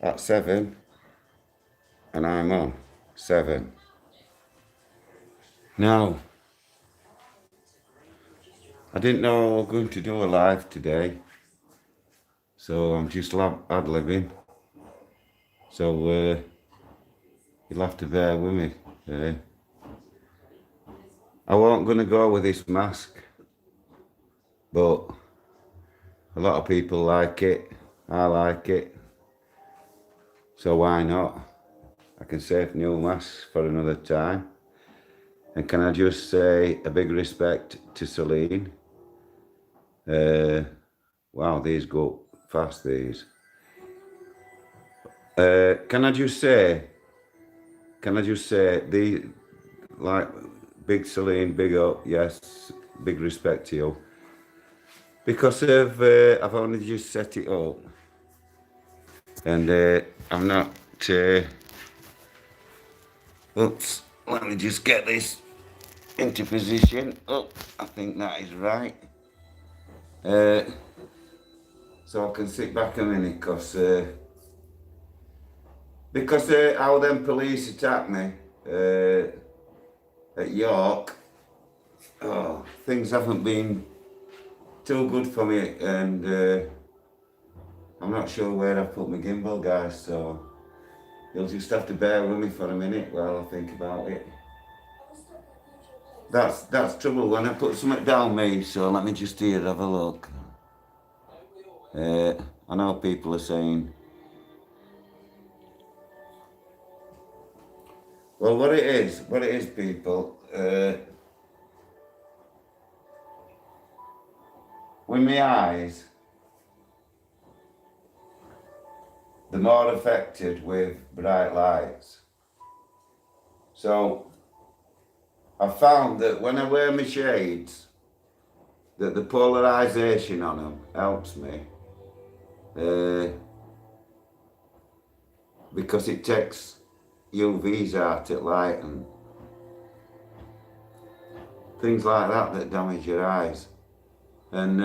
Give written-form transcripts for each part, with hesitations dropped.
at 7 and I'm on 7. Now, I didn't know I was going to do a live today, so I'm just ad-libbing. So you'll have to bear with me. I wasn't going to go with this mask, but a lot of people like it. I like it. So why not? I can save new masks for another time. And can I just say a big respect to Celine? Wow, these go fast, these. Can I just say, like, big Celine, big up, yes, big respect to you. Because of, I've only just set it up. And I'm not, oops, let me just get this into position. Oh, I think that is right. So I can sit back a minute, because how them police attacked me at York, oh, things haven't been too good for me, and I'm not sure where I put my gimbal, guys, so you'll just have to bear with me for a minute while I think about it. That's trouble when I put something down me, so let me just here have a look. I know people are saying, well, what it is, people, with my eyes, they're more affected with bright lights. So I found that when I wear my shades, that the polarization on them helps me, because it takes UVs out at light and things like that damage your eyes. And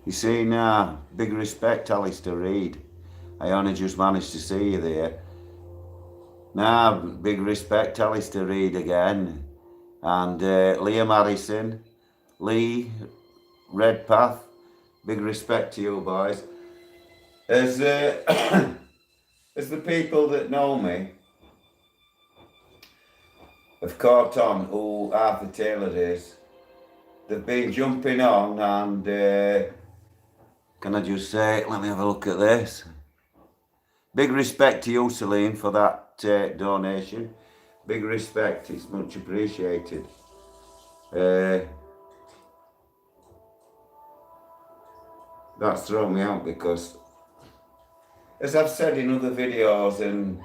you see now, big respect, Alistair Reid. I only just managed to see you there. Now, big respect, Alistair Reid again. And Liam Harrison, Lee, Redpath, big respect to you boys. As, as the people that know me have caught on who Arthur Taylor is, they've been jumping on and can I just say, let me have a look at this. Big respect to you, Celine, for that donation. Big respect, it's much appreciated. That's thrown me out because, as I've said in other videos, and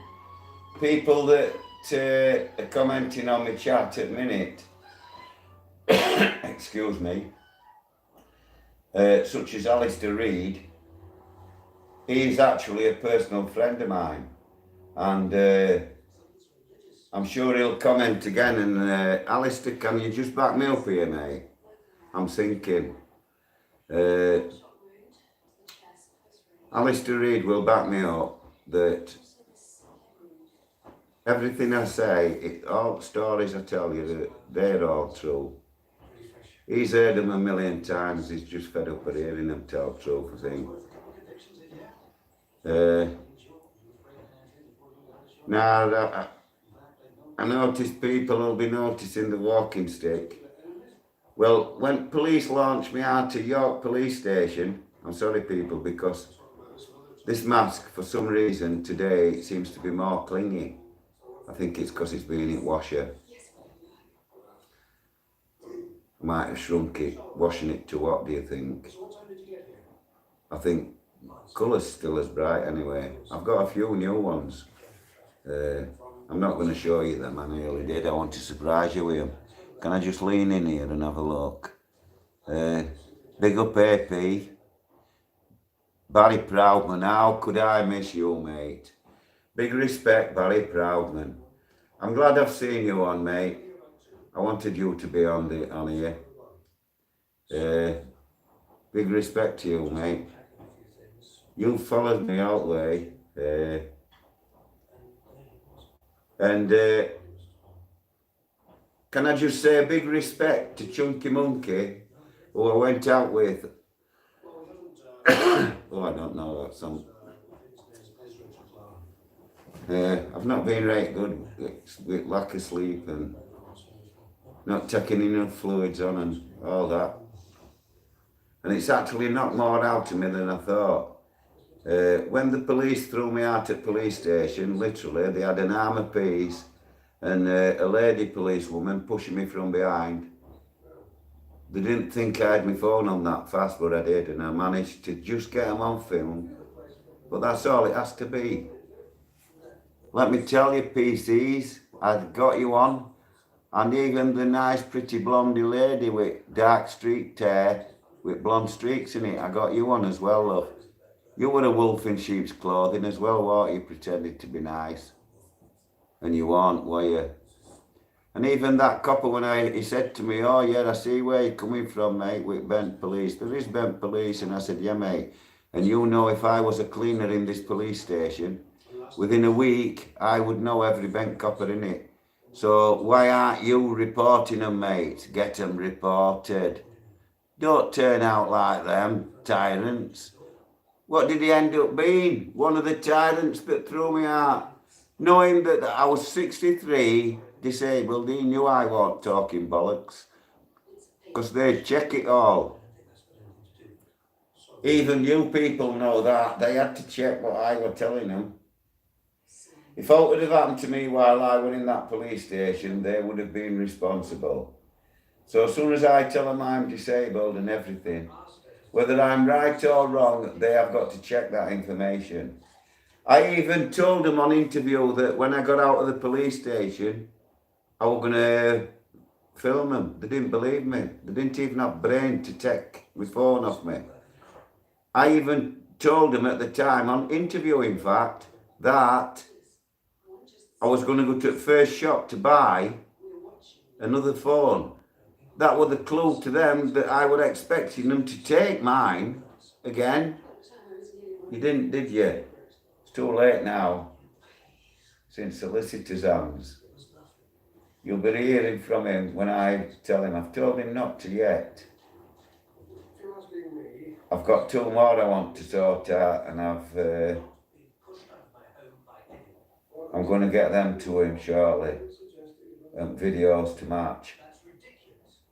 people that are commenting on my chat at the minute, excuse me, such as Alistair Reid, he's actually a personal friend of mine, and I'm sure he'll comment again. And Alistair, can you just back me up here, mate? I'm thinking. Alistair Reid will back me up that everything I say, all stories I tell you, they're all true. He's heard them a million times, he's just fed up of hearing them tell truth, I think. Now, I notice people will be noticing the walking stick. Well, when police launched me out of York Police Station, I'm sorry people, because this mask, for some reason, today seems to be more clingy. I think it's because it's been in washer. I might have shrunk it, washing it to what, do you think? I think colour's still as bright anyway. I've got a few new ones. I'm not going to show you them, I nearly did. I want to surprise you with them. Can I just lean in here and have a look? Big up AP. Barry Proudman, how could I miss you, mate? Big respect, Barry Proudman. I'm glad I've seen you on, mate. I wanted you to be on here. big respect to you, mate. You followed me all the way. And can I just say a big respect to Chunky Monkey, who I went out with. Oh, I don't know that song. I've not been right good with lack of sleep and not taking enough fluids on and all that. And it's actually knocked more out of me than I thought. When the police threw me out at police station, literally, they had an arm apiece and a lady policewoman pushing me from behind. They didn't think I had my phone on that fast, but I did, and I managed to just get them on film. But that's all it has to be. Let me tell you, PCs, I've got you on. And even the nice, pretty blondie lady with dark streaked hair, with blonde streaks in it, I got you on as well, love. You were a wolf in sheep's clothing as well, weren't you, pretending to be nice? And you weren't, were you? And even that copper, when he said to me, oh yeah, I see where you're coming from, mate, with Bent Police. There is Bent Police. And I said, yeah, mate. And you know, if I was a cleaner in this police station, within a week, I would know every bent copper in it. So why aren't you reporting them, mate? Get them reported. Don't turn out like them, tyrants. What did he end up being? One of the tyrants that threw me out. Knowing that I was 63, disabled, he knew I wasn't talking bollocks. Because they'd check it all. Even you people know that. They had to check what I was telling them. If it would have happened to me while I was in that police station, they would have been responsible. So as soon as I tell them I'm disabled and everything, whether I'm right or wrong, they have got to check that information. I even told them on interview that when I got out of the police station, I was going to film them. They didn't believe me. They didn't even have brain to take my phone off me. I even told them at the time, on interview in fact, that I was going to go to the first shop to buy another phone. That was the clue to them that I was expecting them to take mine again. You didn't, did you? It's too late now. It's in solicitor's hands. You'll be hearing from him when I tell him. I've told him not to yet. I've got 2 more I want to sort out, and I'm going to get them to him shortly. And videos to match.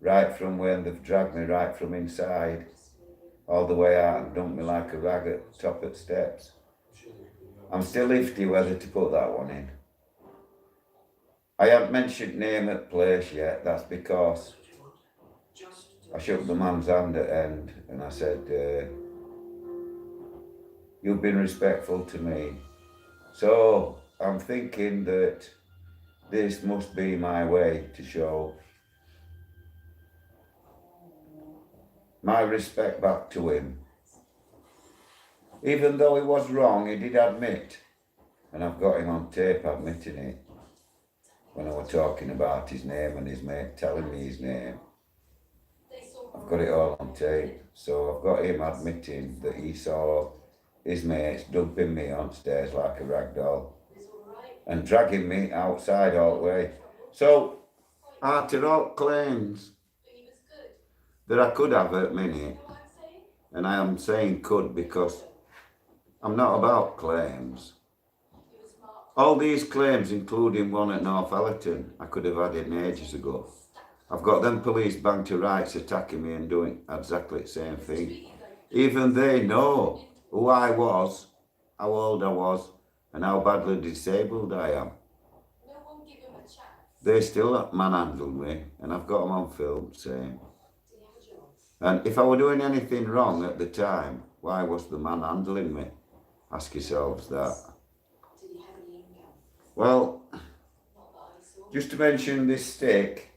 Right from when they've dragged me right from inside, all the way out and dumped me like a rag at the top of the steps. I'm still iffy whether to put that one in. I haven't mentioned name at place yet. That's because I shook the man's hand at end and I said, you've been respectful to me. So I'm thinking that this must be my way to show my respect back to him. Even though he was wrong, he did admit, and I've got him on tape admitting it, when I was talking about his name and his mate telling me his name. I've got it all on tape, so I've got him admitting that he saw his mates dumping me on stairs like a rag doll and dragging me outside all the way. So, after all claims that I could have at minute, and I am saying could because I'm not about claims. All these claims, including one at Northallerton, I could have had it ages ago. I've got them police bang to rights attacking me and doing exactly the same thing. Even they know who I was, how old I was, and how badly disabled I am. They still manhandled me, and I've got them on film saying. And if I were doing anything wrong at the time, why was the man handling me? Ask yourselves that. Well, just to mention this stick,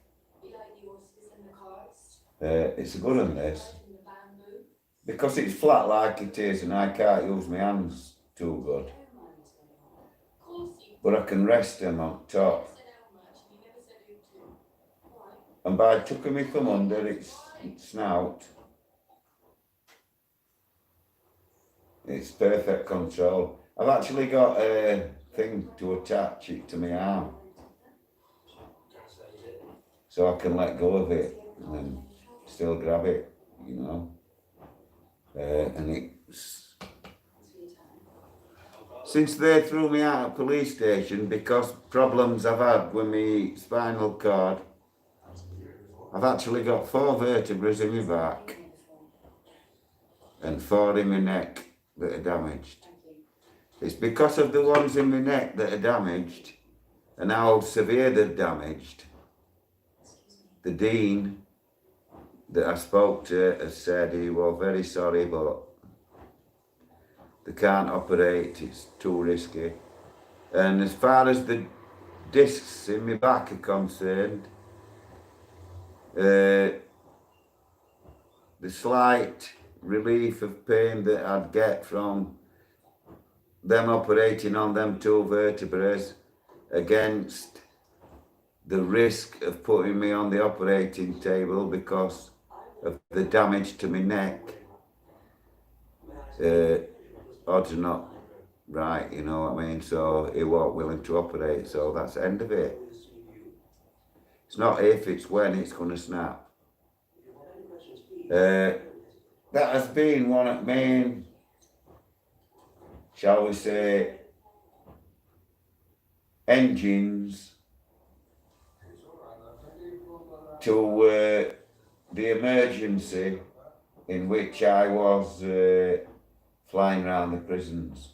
it's a good one, this. Because it's flat like it is and I can't use my hands too good. But I can rest them on top. And by tucking my thumb under its snout, It's perfect control. I've actually got a thing to attach it to my arm, so I can let go of it and then still grab it, you know. And it's since they threw me out of police station because problems I've had with my spinal cord, I've actually got 4 vertebrae in my back and 4 in my neck that are damaged. It's because of the ones in my neck that are damaged and how severe they're damaged. The dean that I spoke to has said he was very sorry, but they can't operate, it's too risky. And as far as the discs in my back are concerned, the slight relief of pain that I'd get from them operating on them 2 vertebrae against the risk of putting me on the operating table because of the damage to my neck, odds are not right, you know what I mean? So he wasn't willing to operate, so that's the end of it. It's not if, it's when it's going to snap. That has been one of the main, shall we say, engines to the emergency in which I was flying around the prisons.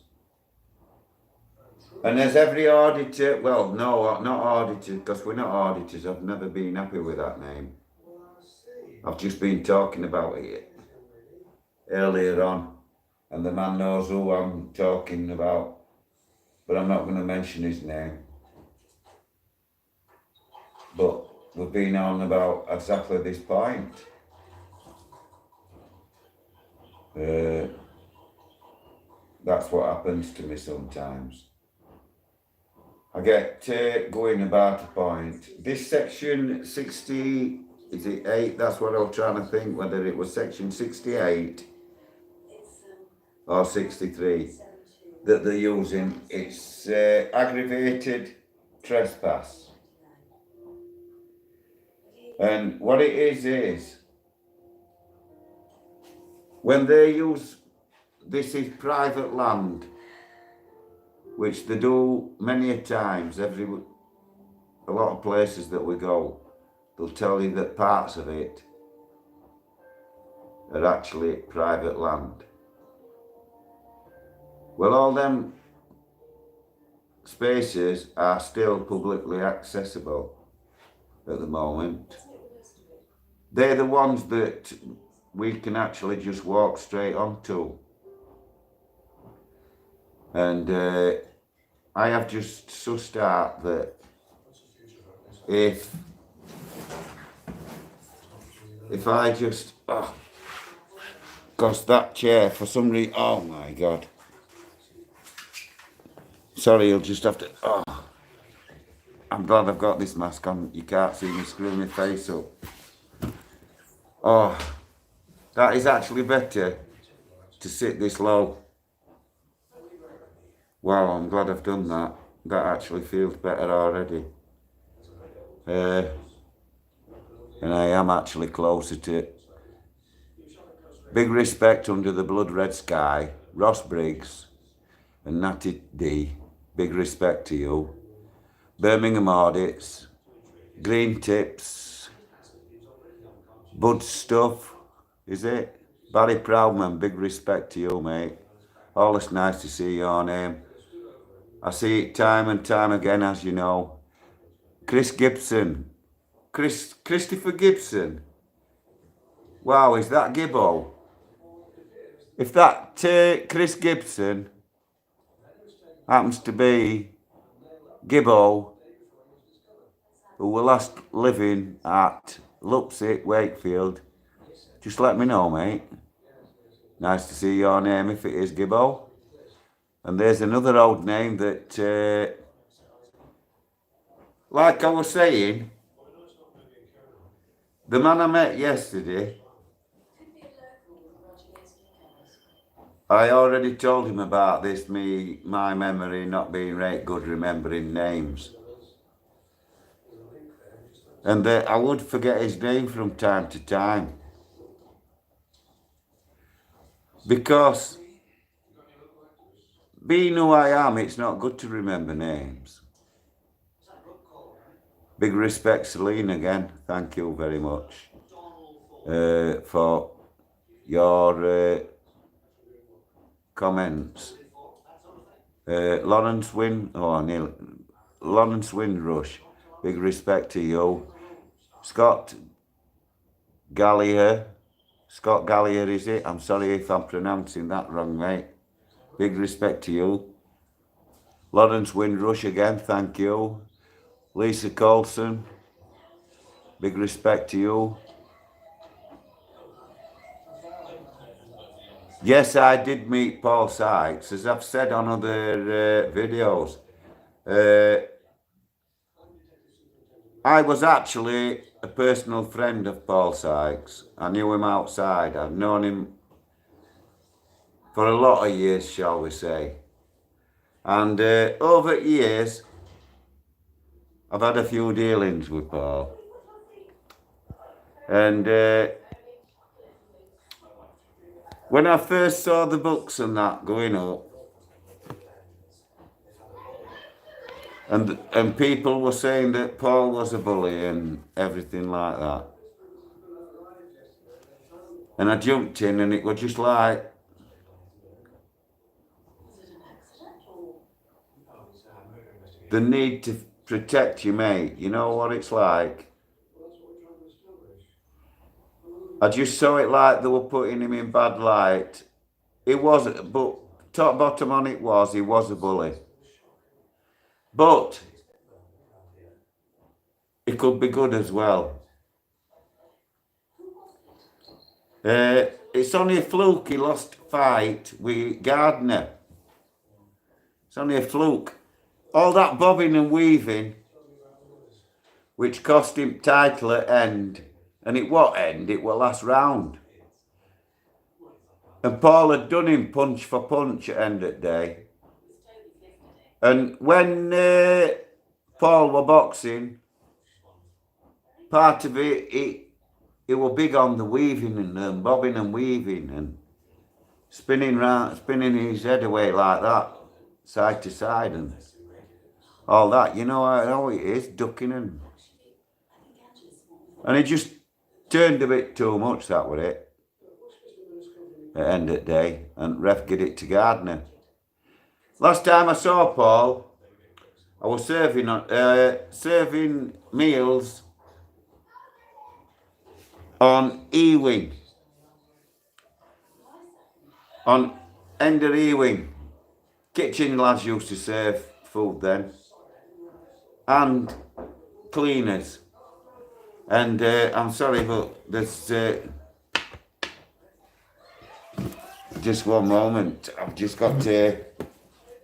And as every auditor, well, no, not auditor, because we're not auditors, I've never been happy with that name. I've just been talking about it earlier on, and the man knows who I'm talking about, but I'm not going to mention his name. But we've been on about exactly this point. That's what happens to me sometimes. I get going about a point. This section 60, is it 8? That's what I was trying to think, whether it was section 68 or 63 that they're using. It's aggravated trespass. And what it is when they use, this is private land, which they do many a times, a lot of places that we go, they'll tell you that parts of it are actually private land. Well, all them spaces are still publicly accessible at the moment. They're the ones that we can actually just walk straight onto. And I have just sussed out that if I just, because that chair for some reason, oh my God. Sorry, you'll just have to, I'm glad I've got this mask on. You can't see me screwing my face up. Oh, that is actually better to sit this low. Wow, I'm glad I've done that. That actually feels better already. And I am actually closer to it. Big respect under the blood red sky, Ross Briggs and Natty D. Big respect to you. Birmingham audits, green tips, Bud stuff, is it? Barry Proudman, big respect to you, mate. Always nice to see your name. I see it time and time again, as you know. Chris Gibson. Christopher Gibson. Wow, is that Gibbo? If that Chris Gibson happens to be Gibbo, who were last living at Lupsit, Wakefield, just let me know, mate. Nice to see your name if it is Gibbo. And there's another old name that, like I was saying, the man I met yesterday, I already told him about this, my memory not being right good remembering names. And I would forget his name from time to time. Because being who I am, it's not good to remember names. Big respect, Celine, again. Thank you very much for your comments. Lawrence Windrush. Big respect to you. Scott Gallier, is it? I'm sorry if I'm pronouncing that wrong, mate. Big respect to you. Lawrence Windrush again, thank you. Lisa Colson, big respect to you. Yes, I did meet Paul Sykes, as I've said on other videos. I was actually a personal friend of Paul Sykes. I knew him outside. I've known him for a lot of years, shall we say. And over years, I've had a few dealings with Paul. And when I first saw the books and that going up, and people were saying that Paul was a bully and everything like that. And I jumped in and it was just like, the need to protect your mate, you know what it's like? I just saw it like they were putting him in bad light. It wasn't, but top bottom on it was, he was a bully. But it could be good as well. It's only a fluke he lost fight with Gardner. It's only a fluke. All that bobbing and weaving, which cost him title at end, and it what end? It was last round. And Paul had done him punch for punch at end of the day. And when Paul were boxing, part of it, he were big on the weaving and bobbing and weaving and spinning his head away like that, side to side and all that. You know how it is, ducking and he just turned a bit too much, that was it. At the end of the day, and ref get it to Gardner. Last time I saw Paul, I was serving meals on E-Wing. On end of E-Wing. Kitchen lads used to serve food then. And cleaners. And I'm sorry, but there's just one moment. I've just got to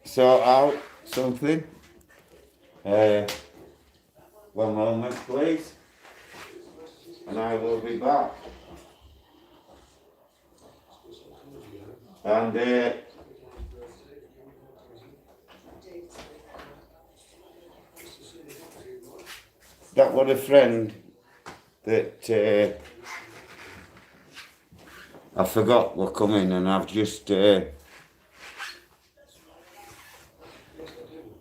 sort out something. One moment, please. And I will be back. And that was a friend that I forgot were coming, and I've just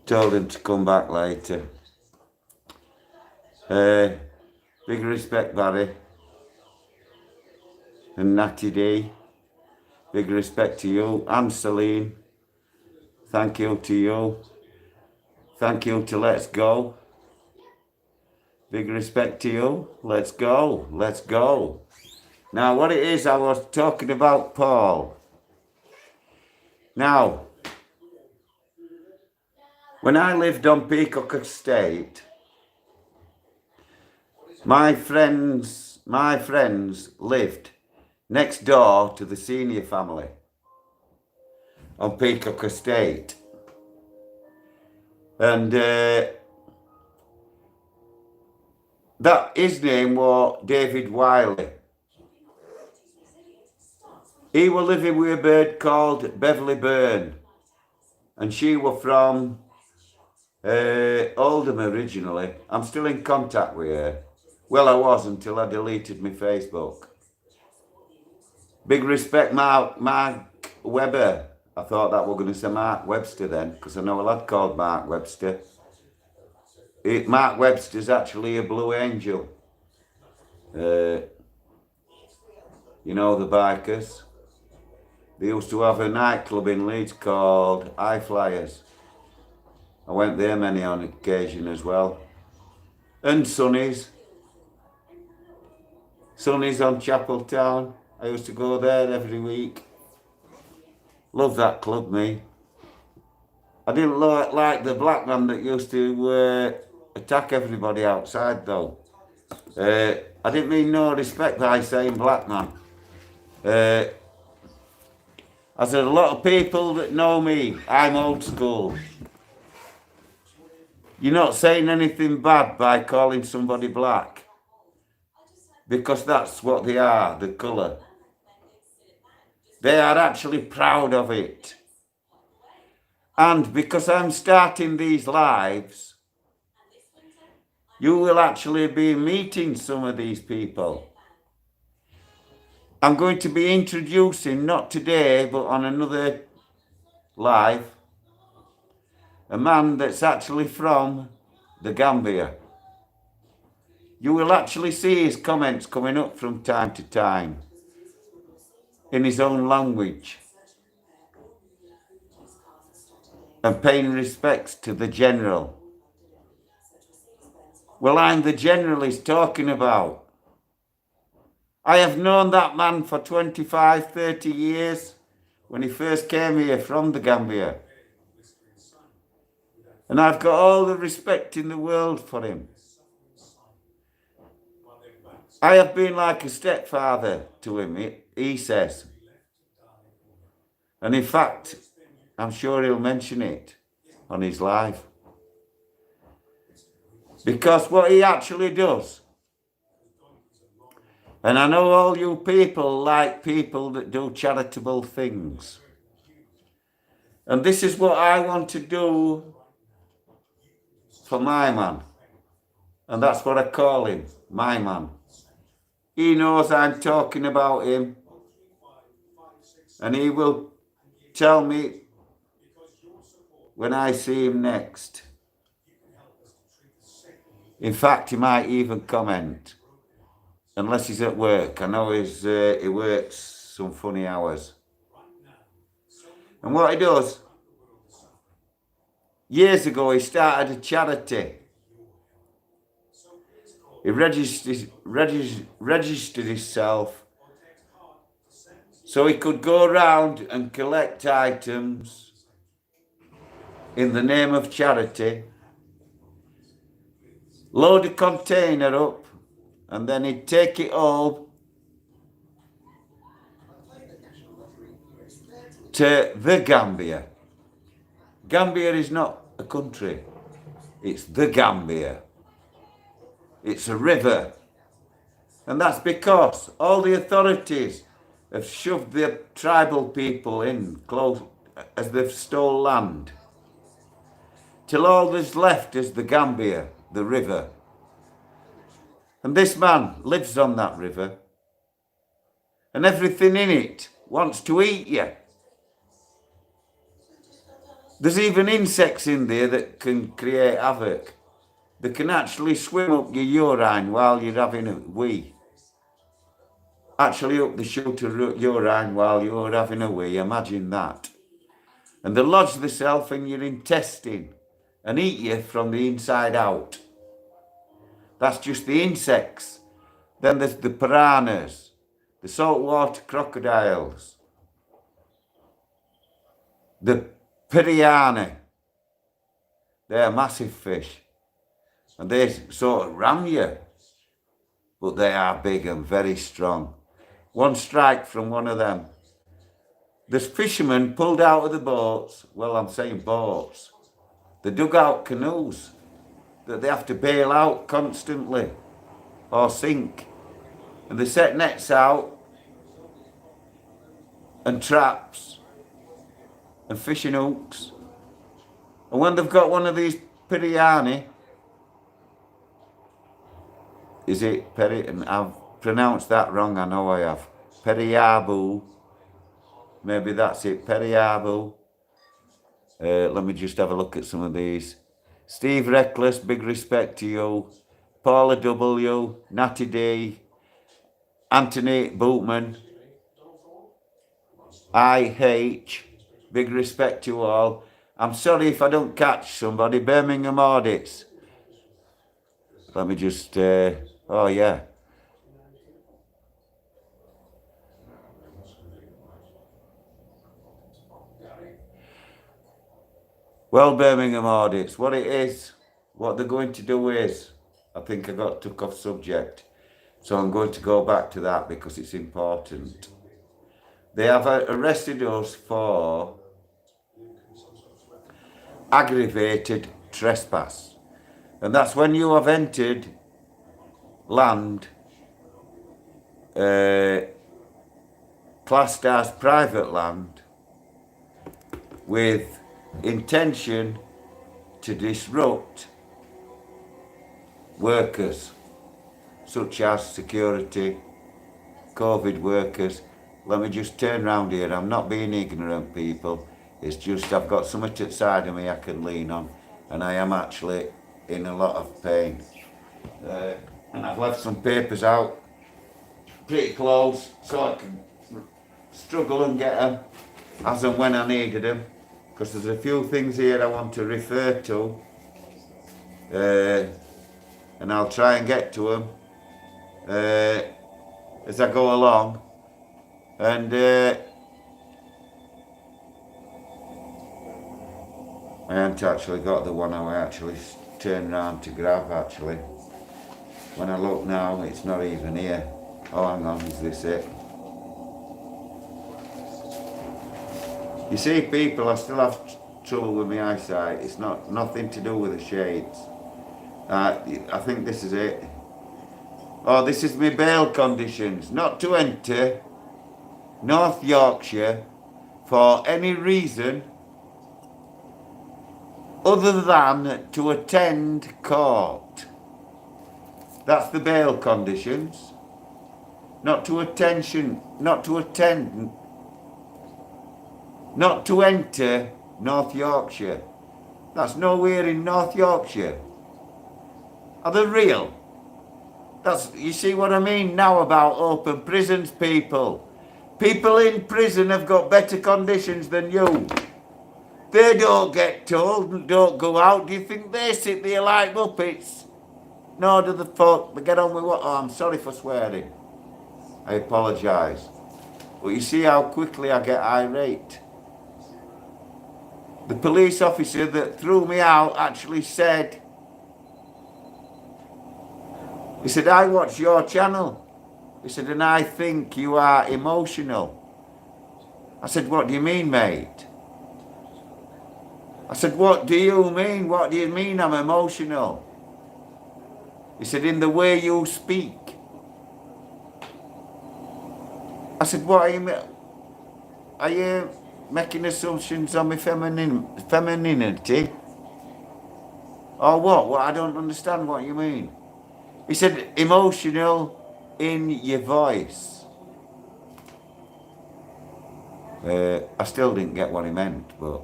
told him to come back later. Big respect, Barry and Natty D. Big respect to you and Celine. Thank you to you. Thank you to Let's Go. Big respect to you. Let's go. Let's go. Now, what it is, I was talking about Paul. Now, when I lived on Peacock Estate, my friends lived next door to the senior family on Peacock Estate. And his name was David Wiley. He was living with a bird called Beverly Byrne, and she was from Oldham originally. I'm still in contact with her. Well, I was until I deleted my Facebook. Big respect, Mark Webber. I thought that were going to say Mark Webster then, because I know a lad called Mark Webster. Mark Webster's actually a Blue Angel. You know the bikers. They used to have a nightclub in Leeds called High Flyers. I went there many on occasion as well. And Sonny's. Sonny's on Chapeltown. I used to go there every week. Love that club, me. I didn't like the black man that used to attack everybody outside, though. I didn't mean no respect by saying black man. I said, a lot of people that know me, I'm old school. You're not saying anything bad by calling somebody black. Because that's what they are, the colour. They are actually proud of it. And because I'm starting these lives, you will actually be meeting some of these people. I'm going to be introducing, not today, but on another live, a man that's actually from the Gambia. You will actually see his comments coming up from time to time in his own language and paying respects to the general. Well, I'm the general he's talking about. I have known that man for 25, 30 years when he first came here from the Gambia. And I've got all the respect in the world for him. I have been like a stepfather to him, he says. And in fact, I'm sure he'll mention it on his live. Because what he actually does, and I know all you people like people that do charitable things. And this is what I want to do for my man. And that's what I call him, my man. He knows I'm talking about him. And he will tell me when I see him next. In fact, he might even comment. Unless he's at work. I know he works some funny hours. And what he does, years ago he started a charity. He registered himself so he could go around and collect items in the name of charity, load a container up, and then he'd take it home to the Gambia. Gambia is not a country. It's the Gambia. It's a river. And that's because all the authorities have shoved the tribal people in close as they've stole land. Till all that's left is the Gambia, the river. And this man lives on that river. And everything in it wants to eat you. There's even insects in there that can create havoc. They can actually swim up your urine while you're having a wee. Actually up the chute of urine while you're having a wee. Imagine that. And they lodge themselves in your intestine and eat you from the inside out. That's just the insects. Then there's the piranhas, the saltwater crocodiles, the piranha. They're massive fish. And they sort of ram you. But they are big and very strong. One strike from one of them. There's fishermen pulled out of the boats. Well, I'm saying boats. They dug out canoes that they have to bail out constantly or sink. And they set nets out and traps and fishing hooks. And when they've got one of these piranha, is it peri? And I've pronounced that wrong, I know I have. Periabu. Maybe that's it, Periabu. Let me just have a look at some of these. Steve Reckless, big respect to you. Paula W, Natty D, Anthony Bootman, IH, big respect to you all. I'm sorry if I don't catch somebody. Birmingham Audits. Let me just, oh yeah. Well, Birmingham Audits, what it is, what they're going to do is, I think I got took off subject, so I'm going to go back to that because it's important. They have arrested us for aggravated trespass. And that's when you have entered land classed as private land with intention to disrupt workers such as security, COVID workers. Let me just turn round here. I'm not being ignorant, people. It's just I've got something to the side of me I can lean on, and I am actually in a lot of pain. And I've left some papers out pretty close so I can struggle and get them as and when I needed them, because there's a few things here I want to refer to, and I'll try and get to them as I go along. And I haven't actually got the one I actually turned round to grab actually. When I look now, it's not even here. Oh, hang on, is this it? You see, people, I still have trouble with my eyesight. It's nothing to do with the shades. I think this is it. Oh, this is my bail conditions. Not to enter North Yorkshire for any reason other than to attend court. That's the bail conditions. Not to enter North Yorkshire. That's nowhere in North Yorkshire. Are they real? You see what I mean now about open prisons, people. People in prison have got better conditions than you. They don't get told, don't go out. Do you think they sit there like muppets? No, do the folk, but get on with what? Oh, I'm sorry for swearing. I apologise. But you see how quickly I get irate. The police officer that threw me out actually said, he said, I watch your channel. He said, and I think you are emotional. I said, what do you mean, mate? I said, what do you mean? What do you mean I'm emotional? He said, in the way you speak. I said, what are you making assumptions on my femininity? Or what? Well, I don't understand what you mean. He said, emotional in your voice. I still didn't get what he meant, but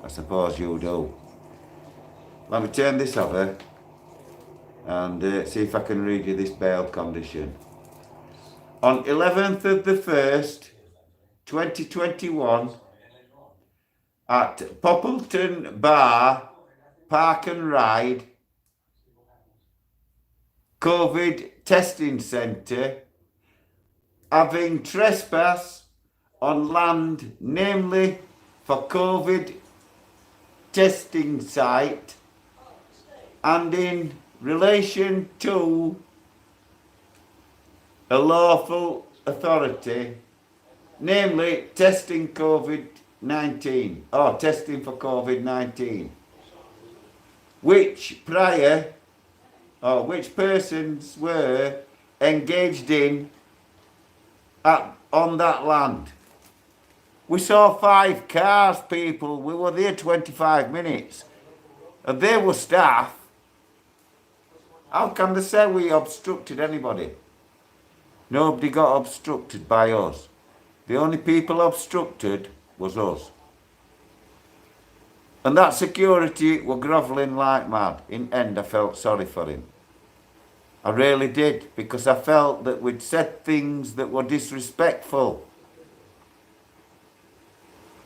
I suppose you do. Let me turn this over and see if I can read you this bail condition. On 11th of the 1st, 2021, at Poppleton Bar, Park and Ride, COVID testing centre, having trespass on land, namely for COVID testing site, and in relation to a lawful authority, namely testing COVID-19, or testing for COVID-19, which persons were engaged in on that land. We saw 5 cars, people. We were there 25 minutes. And they were staff. How can they say we obstructed anybody? Nobody got obstructed by us. The only people obstructed was us. And that security were grovelling like mad. In end, I felt sorry for him. I really did, because I felt that we'd said things that were disrespectful.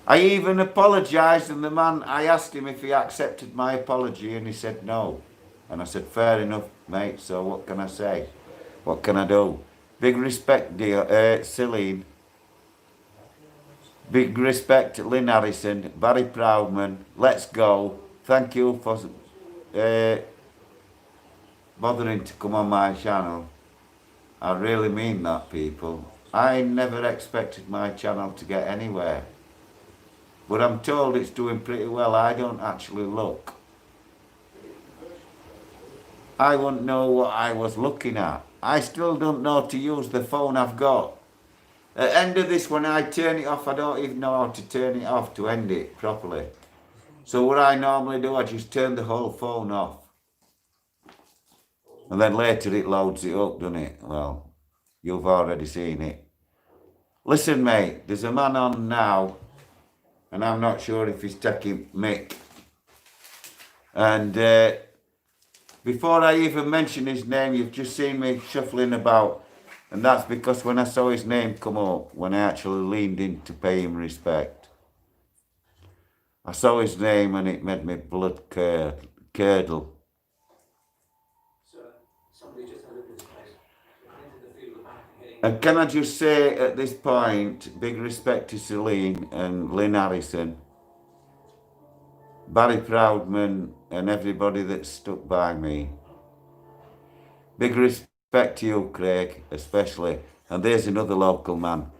I even apologised, and the man, I asked him if he accepted my apology, and he said no. And I said, fair enough, mate, so what can I say? What can I do? Big respect, dear, Celine. Big respect, Lynn Harrison, Barry Proudman, let's go. Thank you for bothering to come on my channel. I really mean that, people. I never expected my channel to get anywhere. But I'm told it's doing pretty well. I don't actually look. I wouldn't know what I was looking at. I still don't know to use the phone I've got. At the end of this, when I turn it off, I don't even know how to turn it off to end it properly. So what I normally do, I just turn the whole phone off. And then later it loads it up, doesn't it? Well, you've already seen it. Listen, mate, there's a man on now, and I'm not sure if he's taking Mick. And before I even mention his name, you've just seen me shuffling about. And that's because when I saw his name come up, when I actually leaned in to pay him respect, I saw his name and it made me blood curdle. And can I just say at this point, big respect to Celine and Lynn Harrison, Barry Proudman and everybody that stuck by me. Big respect to you, Craig, especially. And there's another local man.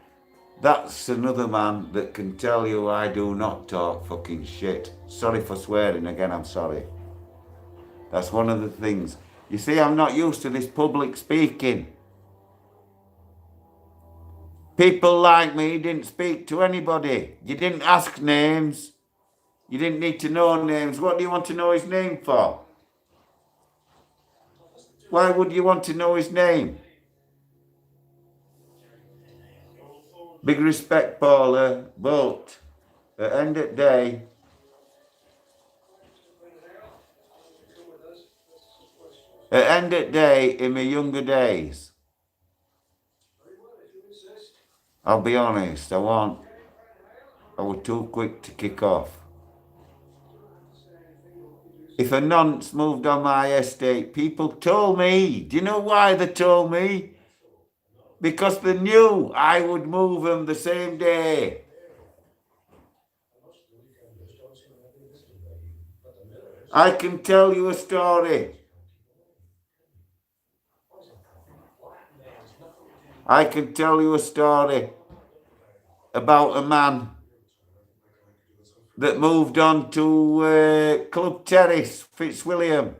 That's another man that can tell you I do not talk fucking shit. Sorry for swearing again, I'm sorry. That's one of the things. You see, I'm not used to this public speaking. People like me didn't speak to anybody. You didn't ask names. You didn't need to know names. What do you want to know his name for? Why would you want to know his name? Big respect, Paula, but at the end of the day, in my younger days, I'll be honest, I was too quick to kick off. If a nonce moved on my estate, people told me. Do you know why they told me? Because they knew I would move them the same day. I can tell you a story. I can tell you a story about a man that moved on to Club Terrace, Fitzwilliam.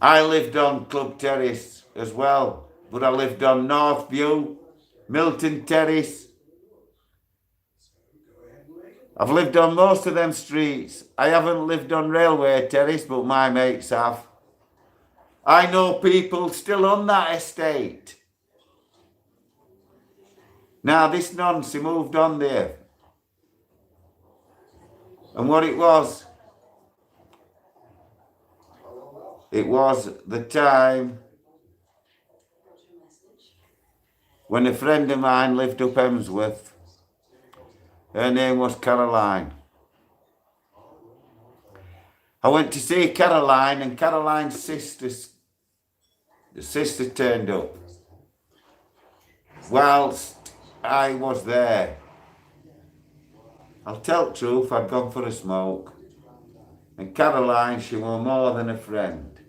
I lived on Club Terrace as well, but I lived on Northview, Milton Terrace. I've lived on most of them streets. I haven't lived on Railway Terrace, but my mates have. I know people still on that estate. Now this nonce, he moved on there. And what it was the time when a friend of mine lived up Emsworth. Her name was Caroline. I went to see Caroline, and Caroline's sister turned up whilst I was there. I'll tell the truth, I'd gone for a smoke. And Caroline, she was more than a friend.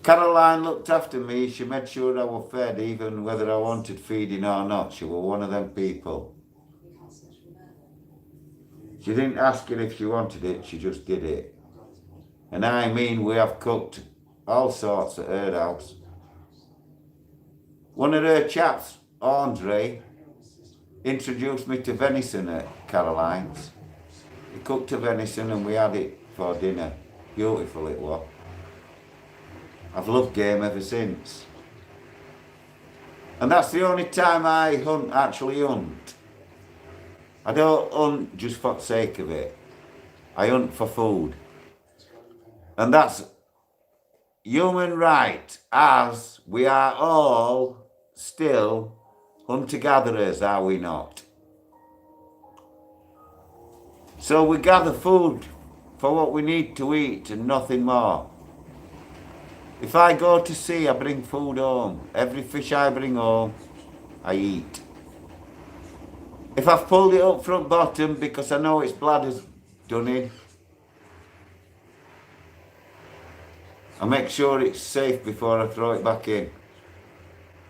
Caroline looked after me. She made sure I was fed, even whether I wanted feeding or not. She was one of them people. She didn't ask her if she wanted it, she just did it. And I mean, we have cooked all sorts at her house. One of her chaps Andre introduced me to venison at Caroline's. He cooked a venison and we had it for dinner. Beautiful it was. I've loved game ever since. And that's the only time I actually hunt. I don't hunt just for the sake of it. I hunt for food. And that's human right, as we are all still hunter-gatherers, are we not? So we gather food for what we need to eat and nothing more. If I go to sea, I bring food home. Every fish I bring home, I eat. If I've pulled it up front bottom because I know its bladder's done in, I make sure it's safe before I throw it back in.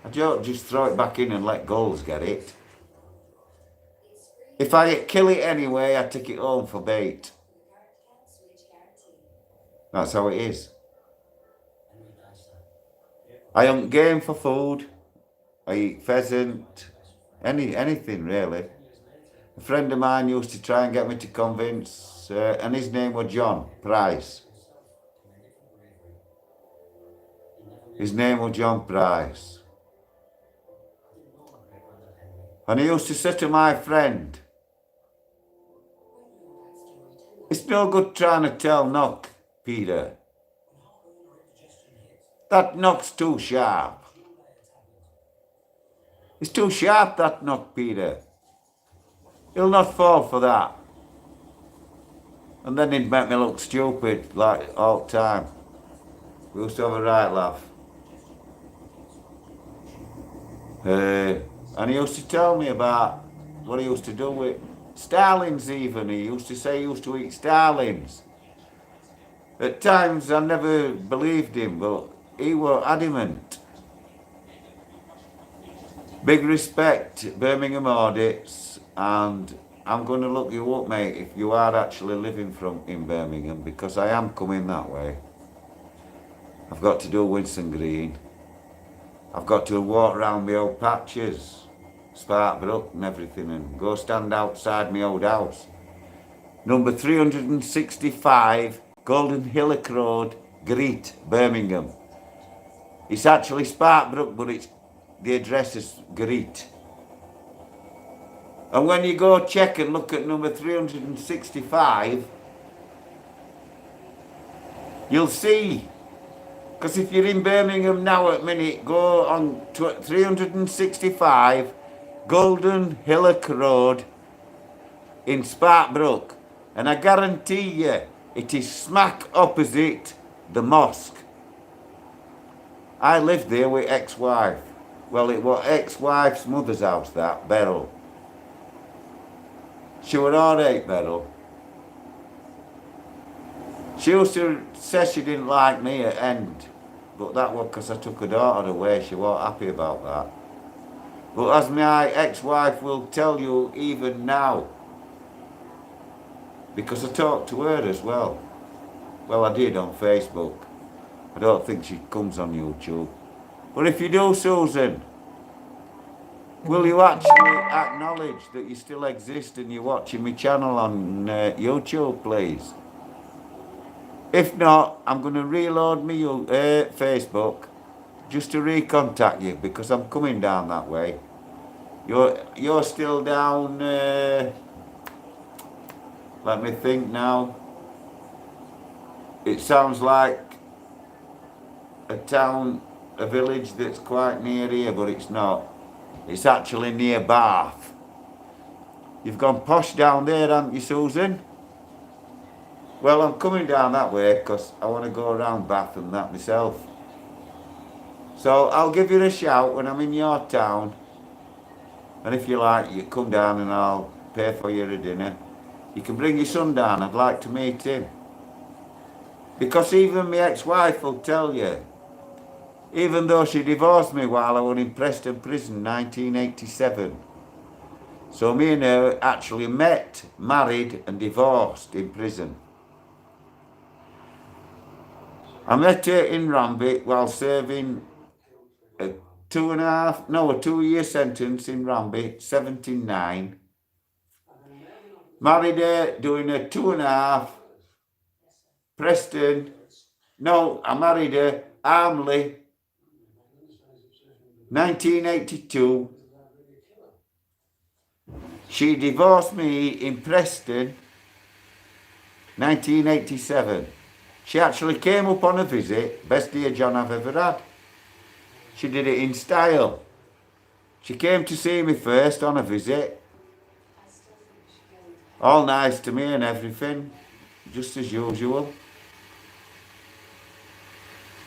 I don't just throw it back in and let gulls get it. If I kill it anyway, I take it home for bait. That's how it is. I hunt game for food. I eat pheasant, anything really. A friend of mine used to try and get me to convince, and his name was John Price. His name was John Price. And he used to say to my friend, it's no good trying to tell knock, Peter. That knock's too sharp. It's too sharp, that knock, Peter. He'll not fall for that. And then he'd make me look stupid, like all the time. We used to have a right laugh. And he used to tell me about what he used to do with starlings even. He used to say he used to eat starlings. At times I never believed him, but he was adamant. Big respect, Birmingham audits, and I'm going to look you up, mate, if you are actually living in Birmingham, because I am coming that way. I've got to do Winston Green. I've got to walk around my old patches, Sparkbrook and everything, and go stand outside my old house. Number 365, Golden Hillock Road, Greet, Birmingham. It's actually Sparkbrook, but the address is Greet. And when you go check and look at number 365, you'll see. Because if you're in Birmingham now at minute, go on 365 Golden Hillock Road in Sparkbrook. And I guarantee you, it is smack opposite the mosque. I lived there with ex-wife. Well, it was ex-wife's mother's house, that, Beryl. She was alright, Beryl. She used to say she didn't like me at end, but that was because I took her daughter away. She wasn't happy about that. But as my ex-wife will tell you even now, because I talked to her as well. Well, I did on Facebook. I don't think she comes on YouTube. But if you do, Susan, will you actually acknowledge that you still exist and you're watching my channel on YouTube, please? If not, I'm going to reload my Facebook just to recontact you because I'm coming down that way. You're still down, let me think now. It sounds like a town, a village that's quite near here, but it's not. It's actually near Bath. You've gone posh down there, haven't you, Susan? Well, I'm coming down that way because I want to go around Bath and that myself. So I'll give you a shout when I'm in your town. And if you like, you come down and I'll pay for you a dinner. You can bring your son down. I'd like to meet him. Because even my ex-wife will tell you, even though she divorced me while I was in Preston Prison, 1987. So me and her actually met, married and divorced in prison. I met her in Rambit while serving a 2-year sentence in Ramby, 79. Married her, doing a 2.5. Preston. No, I married her, Armley, 1982. She divorced me in Preston, 1987. She actually came up on a visit, best dear John I've ever had. She did it in style. She came to see me first on a visit. All nice to me and everything, just as usual.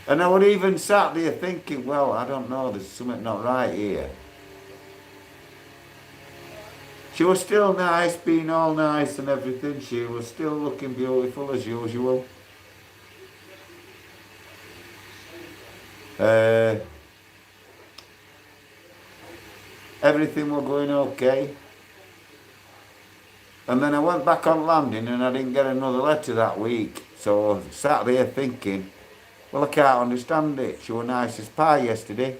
And I was even sat there thinking, well, I don't know, there's something not right here. She was still nice, being all nice and everything. She was still looking beautiful as usual. Everything was going okay. And then I went back on landing and I didn't get another letter that week. So I sat there thinking, well, I can't understand it. She was nice as pie yesterday.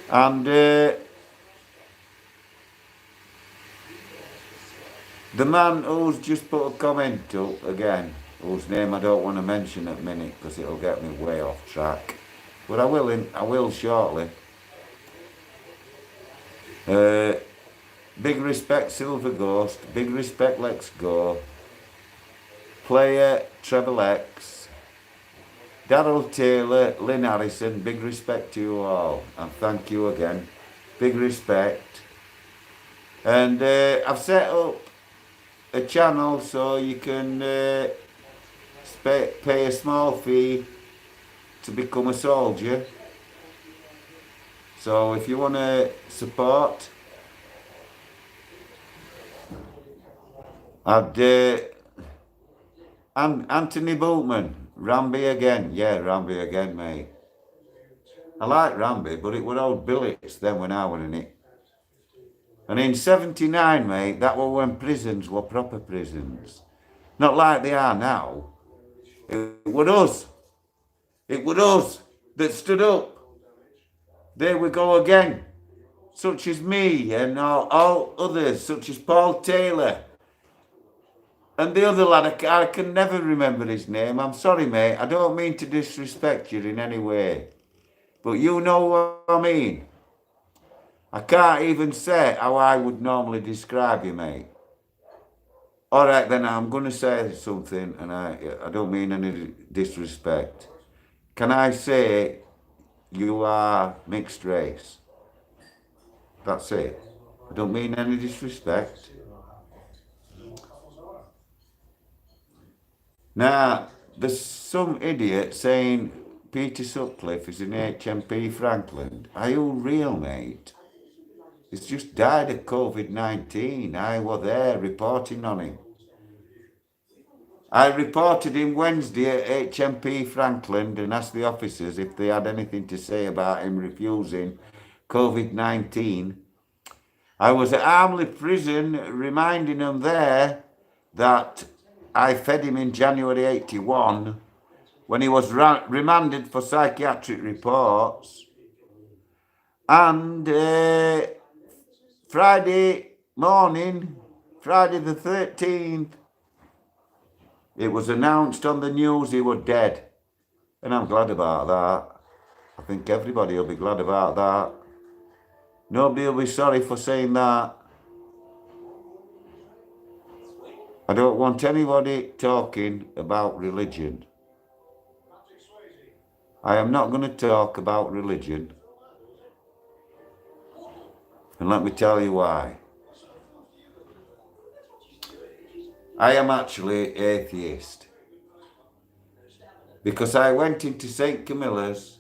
And the man who's just put a comment up again, whose name I don't want to mention at the minute because it'll get me way off track. But I will shortly. Big respect Silver Ghost, big respect Let's Go, Player Treble X, Daryl Taylor, Lynn Harrison, big respect to you all and thank you again, big respect. And I've set up a channel so you can pay a small fee to become a soldier. So if you want to support, Anthony Bootman, Ramby again. Yeah, Ramby again, mate. I like Ramby, but it was old billets then when I was in it. And in 79, mate, that was when prisons were proper prisons. Not like they are now. It was us. It was us that stood up. There we go again. Such as me and all others, such as Paul Taylor. And the other lad, I can never remember his name. I'm sorry, mate. I don't mean to disrespect you in any way. But you know what I mean. I can't even say how I would normally describe you, mate. All right, then I'm going to say something, and I don't mean any disrespect. Can I say you are mixed race? That's it. I don't mean any disrespect. Now, there's some idiot saying Peter Sutcliffe is in HMP Franklin. Are you real, mate? He's just died of COVID-19. I was there reporting on him. I reported him Wednesday at HMP Franklin and asked the officers if they had anything to say about him refusing COVID-19. I was at Armley Prison reminding them there that I fed him in January 81 when he was remanded for psychiatric reports. And Friday morning, Friday the 13th, it was announced on the news he was dead. And I'm glad about that. I think everybody will be glad about that. Nobody will be sorry for saying that. I don't want anybody talking about religion. I am not going to talk about religion. And let me tell you why. I am actually atheist. Because I went into St. Camilla's,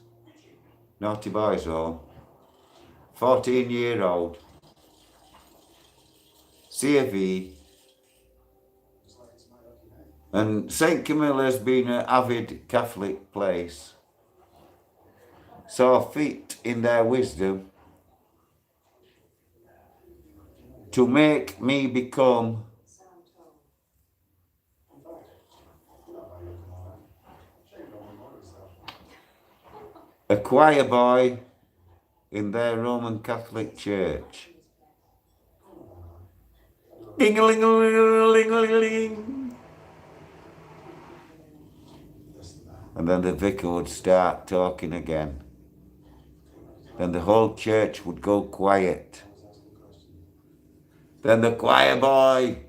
naughty boys home, 14-year-old, CFE, and St. Camilla's being an avid Catholic place, saw fit in their wisdom to make me become a choir boy in their Roman Catholic church. Ding-a-ling-a-ling-a-ling-a-ling. And then the vicar would start talking again. Then the whole church would go quiet. Then the choir boy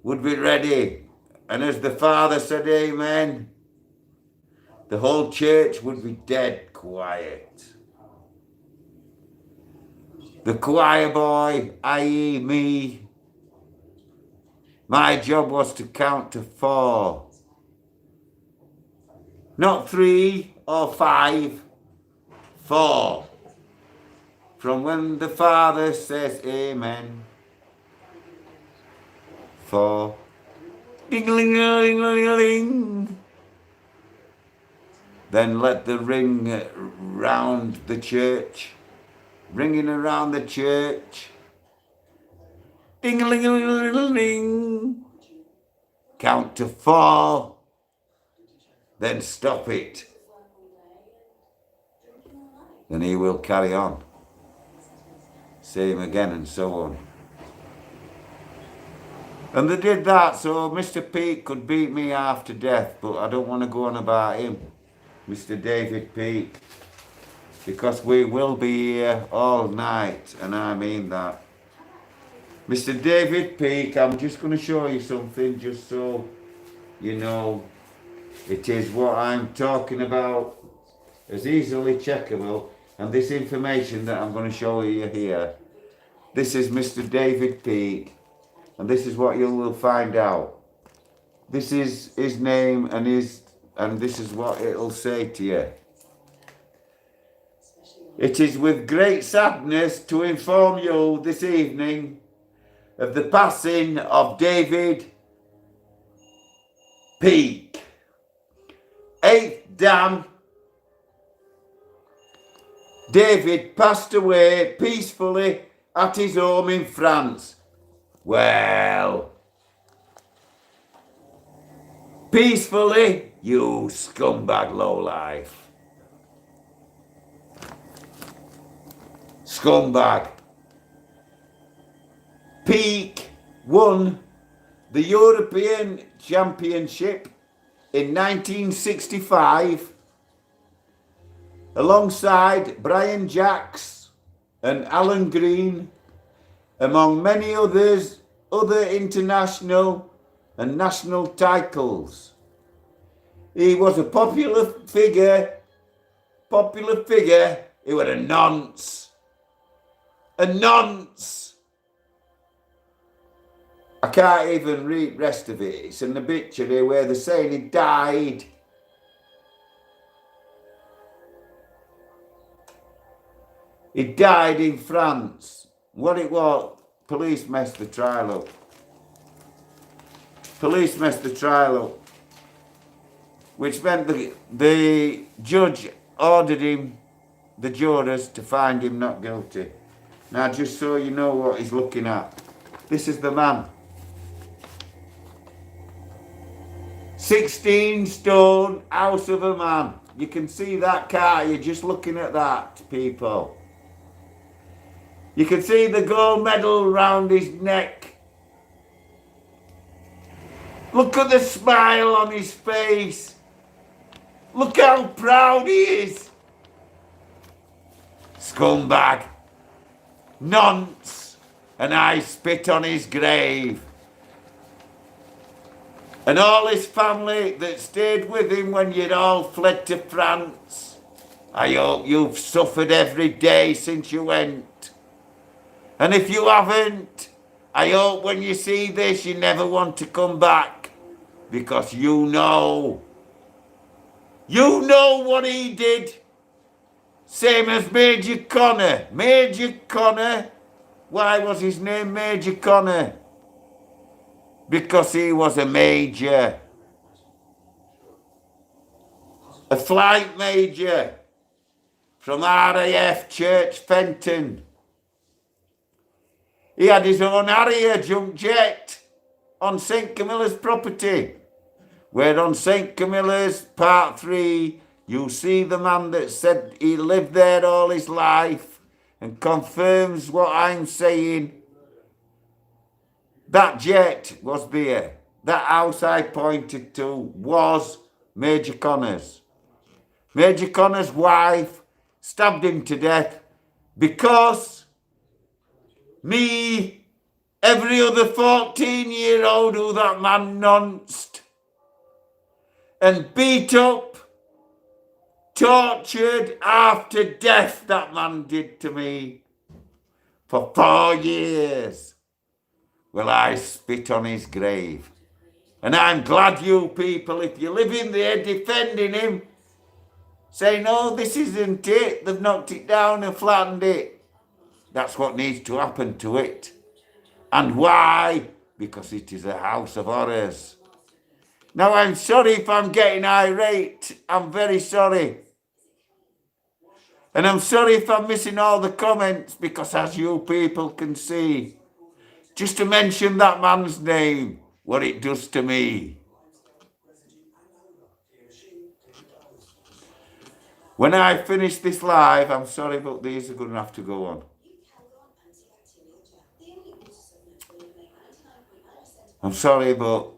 would be ready. And as the father said amen, the whole church would be dead quiet. The choir boy, i.e. me, my job was to count to 4. Not 3 or 5, 4. From when the father says amen. 4. Ding-a-ling-a-ling-a-ling-a-ling. Then let the ring round the church. Ringing around the church. Ding-a-ling-a-ling-a-ling. Count to 4. Then stop it. Then he will carry on. Same again and so on. And they did that so Mr. Peake could beat me half to death, but I don't want to go on about him, Mr. David Peake, because we will be here all night, and I mean that. Mr. David Peake, I'm just going to show you something just so you know it is what I'm talking about, as easily checkable, and this information that I'm going to show you here, this is Mr. David Peake. And this is what you will find out. This is his name and this is what it'll say to you. It is with great sadness to inform you this evening of the passing of David Peake. 8th Dan. David passed away peacefully at his home in France. Well, peacefully, you scumbag lowlife. Scumbag. Peake won the European Championship in 1965 alongside Brian Jacks and Alan Green, among many other international and national titles. He was a popular figure. He was a nonce. A nonce. I can't even read the rest of it. It's an obituary where they're saying he died. He died in France. What it was, police messed the trial up. Police messed the trial up. Which meant the judge ordered him, the jurors, to find him not guilty. Now, just so you know what he's looking at. This is the man. 16 stone house of a man. You can see that car, you're just looking at that, people. You can see the gold medal round his neck. Look at the smile on his face. Look how proud he is. Scumbag. Nonce. And I spit on his grave. And all his family that stayed with him when you'd all fled to France. I hope you've suffered every day since you went. And if you haven't, I hope when you see this you never want to come back. Because you know what he did. Same as Major Connor. Major Connor. Why was his name Major Connor? Because he was a major. A flight major from RAF Church Fenton. He had his own Harrier jump jet on St. Camilla's property. We're on St. Camilla's, Part 3, You see the man that said he lived there all his life and confirms what I'm saying. That jet was there. That house I pointed to was Major Connor's. Major Connor's wife stabbed him to death because me, every other 14-year-old who that man nonced and beat up, tortured after death, that man did to me for 4 years. Well, I spit on his grave. And I'm glad you people, if you're living there defending him, say, no, this isn't it. They've knocked it down and flattened it. That's what needs to happen to it. And why? Because it is a house of horrors. Now, I'm sorry if I'm getting irate. I'm very sorry. And I'm sorry if I'm missing all the comments, because as you people can see, just to mention that man's name, what it does to me. When I finish this live, I'm sorry, but these are going to have to go on. I'm sorry, but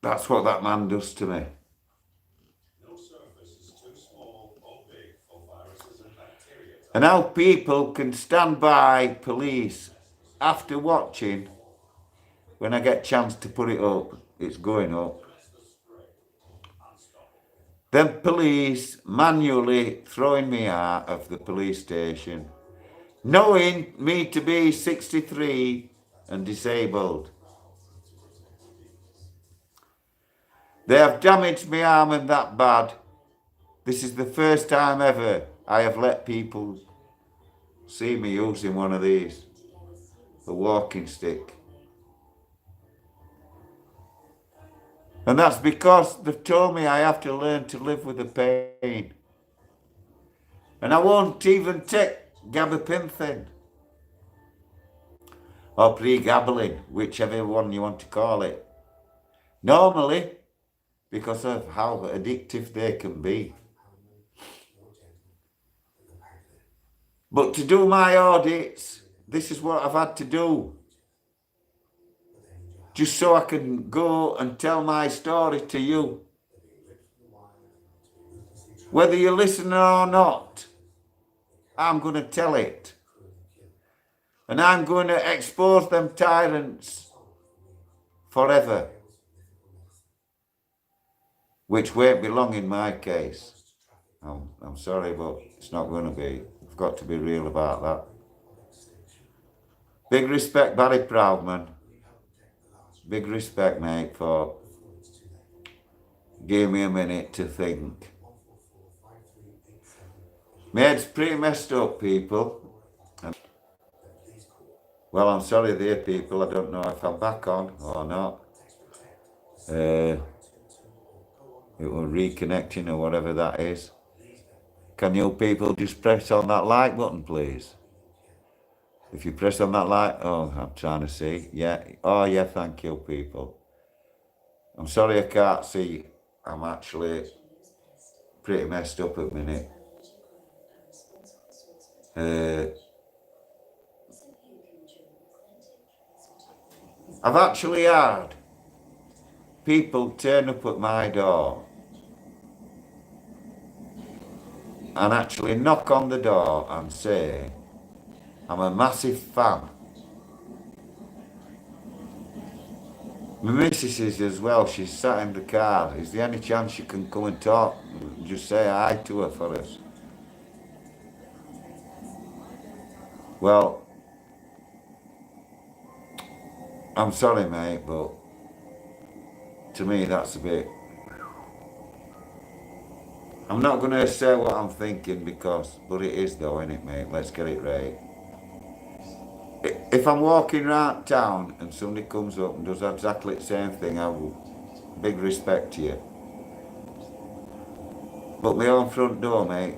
that's what that man does to me. And how people can stand by police after watching, when I get a chance to put it up, it's going up. Then police manually throwing me out of the police station, knowing me to be 63 and disabled. They have damaged my arm and that bad. This is the first time ever I have let people see me using one of these, a walking stick. And that's because they've told me I have to learn to live with the pain. And I won't even take gabapentin or pregabalin, whichever one you want to call it. Normally, because of how addictive they can be. But to do my audits, this is what I've had to do. Just so I can go and tell my story to you. Whether you listen or not, I'm going to tell it. And I'm going to expose them tyrants forever. Which won't be long in my case. I'm sorry, but it's not going to be. I've got to be real about that. Big respect, Barry Proudman. Big respect, mate, for giving me a minute to think. My head's pretty messed up, people. Well, I'm sorry there, people. I don't know if I'm back on or not. It was reconnecting or whatever that is. Can you people just press on that like button, please? If you press on that like, oh, I'm trying to see. Yeah. Oh, yeah, thank you, people. I'm sorry I can't see. I'm actually pretty messed up at the minute. I've actually had people turn up at my door and actually knock on the door and say, I'm a massive fan. My missus is as well, she's sat in the car. Is there any chance you can come and talk? Just say hi to her for us. Well, I'm sorry, mate, but to me that's a bit... I'm not going to say what I'm thinking but it is though, innit, mate? Let's get it right. If I'm walking around town and somebody comes up and does exactly the same thing, I will, big respect to you. But my own front door, mate,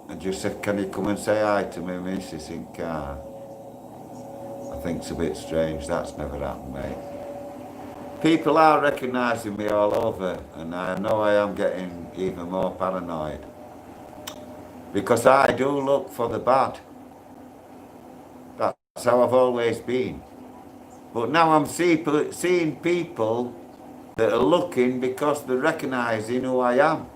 and just said, can you come and say hi to my missus in car? I think it's a bit strange. That's never happened, mate. people are recognising me all over, and I know I am getting even more paranoid. Because I do look for the bad. That's how I've always been. But now I'm seeing people that are looking because they're recognising who I am.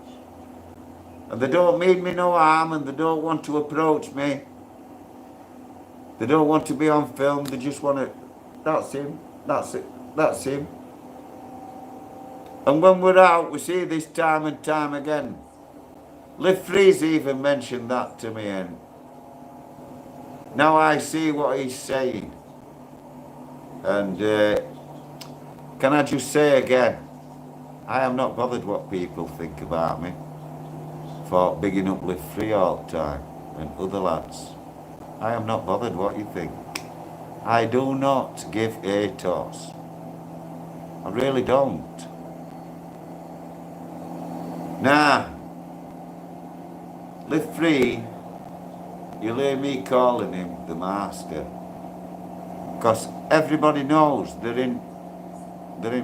And they don't mean me no harm, and they don't want to approach me. They don't want to be on film, they just want to, that's him, that's it, that's him. And when we're out, we see this time and time again. Liv Freeze even mentioned that to me, and now I see what he's saying. And can I just say again, I am not bothered what people think about me for bigging up Liv Free all the time and other lads. I am not bothered what you think. I do not give a toss. I really don't. Nah, Live Free, you'll hear me calling him the master. Because everybody knows there ain't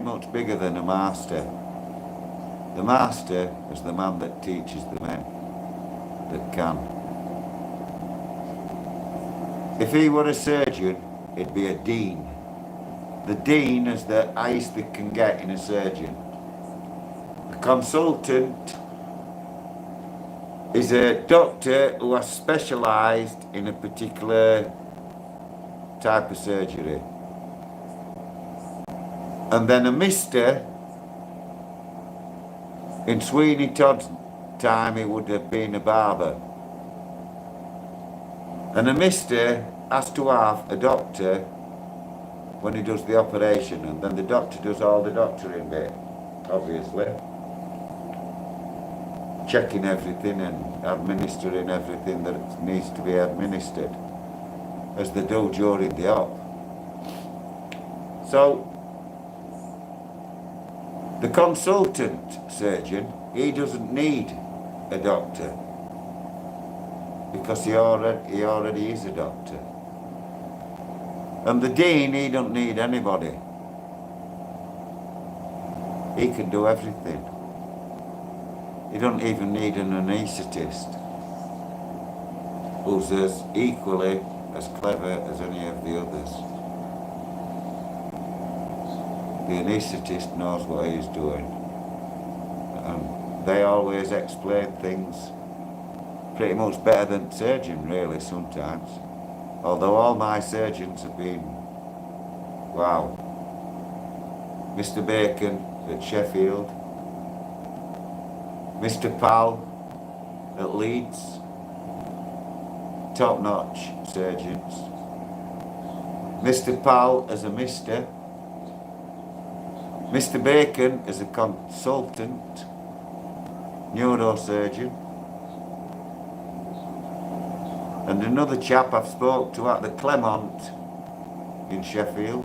much bigger than a master. The master is the man that teaches the men that can. If he were a surgeon, he'd be a dean. The dean is the highest they can get in a surgeon. A consultant is a doctor who has specialised in a particular type of surgery. And then a mister, in Sweeney Todd's time, he would have been a barber. And a mister has to have a doctor when he does the operation, and then the doctor does all the doctoring bit, obviously. Checking everything and administering everything that needs to be administered, as they do during the op. So, the consultant surgeon, he doesn't need a doctor, because he already is a doctor. And the dean, he don't need anybody. He can do everything. He don't even need an anaesthetist, who's as equally as clever as any of the others. The anaesthetist knows what he's doing. And they always explain things pretty much better than surgeon, really, sometimes. Although all my surgeons have been, wow. Mr. Bacon at Sheffield, Mr. Powell at Leeds, top-notch surgeons. Mr. Powell as a mister, Mr. Bacon as a consultant, neurosurgeon, and another chap I've spoke to at the Clement in Sheffield.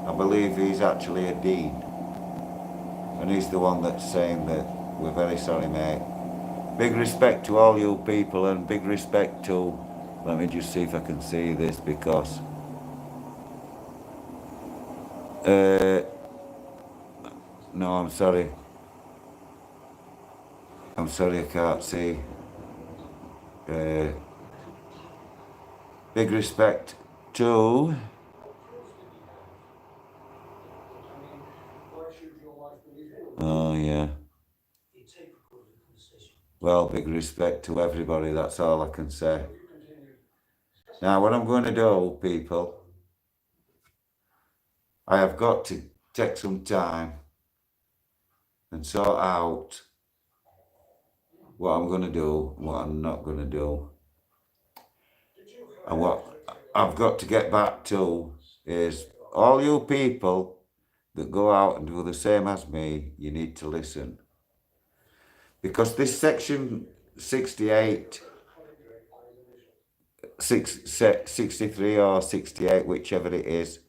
I believe he's actually a dean. And he's the one that's saying that we're very sorry, mate. Big respect to all you people, and big respect to, let me just see if I can see this, because no, I'm sorry. I'm sorry, I can't see. Big respect to oh yeah. Well, big respect to everybody, that's all I can say. Now, what I'm going to do, people, I have got to take some time and sort out what I'm going to do, what I'm not going to do. And what I've got to get back to is all you people that go out and do the same as me, you need to listen. Because this section 68, 63 or 68, whichever it is,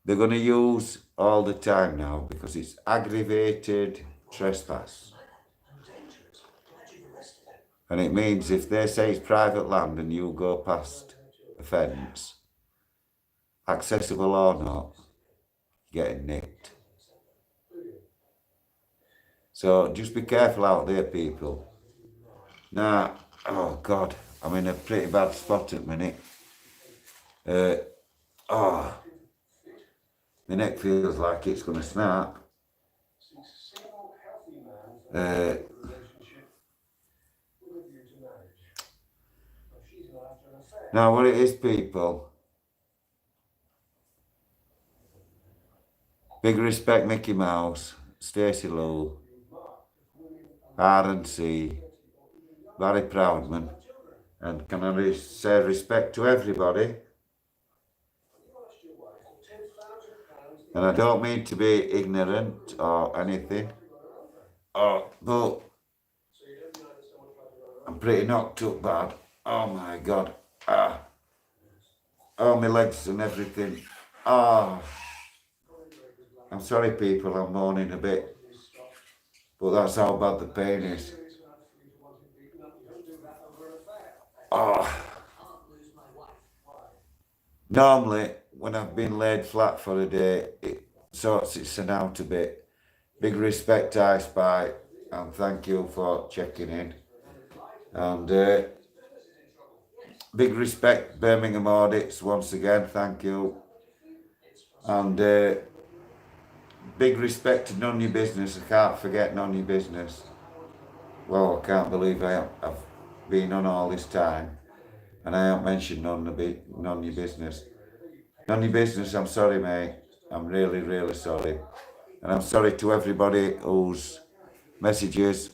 they're going to use all the time now, because it's aggravated trespass. And it means if they say it's private land and you go past a fence, accessible or not, you getting nicked. So just be careful out there, people. Now, oh God, I'm in a pretty bad spot at the minute. My neck feels like it's going to snap. Now, what it is, people. Big respect, Mickey Mouse, Stacey Lou, R&C, Barry Proudman, and can I say respect to everybody? And I don't mean to be ignorant or anything, but I'm pretty knocked up bad. Oh my God. Oh, my legs and everything. I'm sorry, people, I'm moaning a bit, but that's how bad the pain is. Normally, when I've been laid flat for a day, it sorts itself out a bit. Big respect, I Spy, and thank you for checking in. And big respect, Birmingham Audits, once again, thank you. And big respect to None Your Business, I can't forget None Your Business. Well, I can't believe I've been on all this time and I haven't mentioned None Your Business. None Your Business, I'm sorry, mate. I'm really, really sorry. And I'm sorry to everybody whose messages.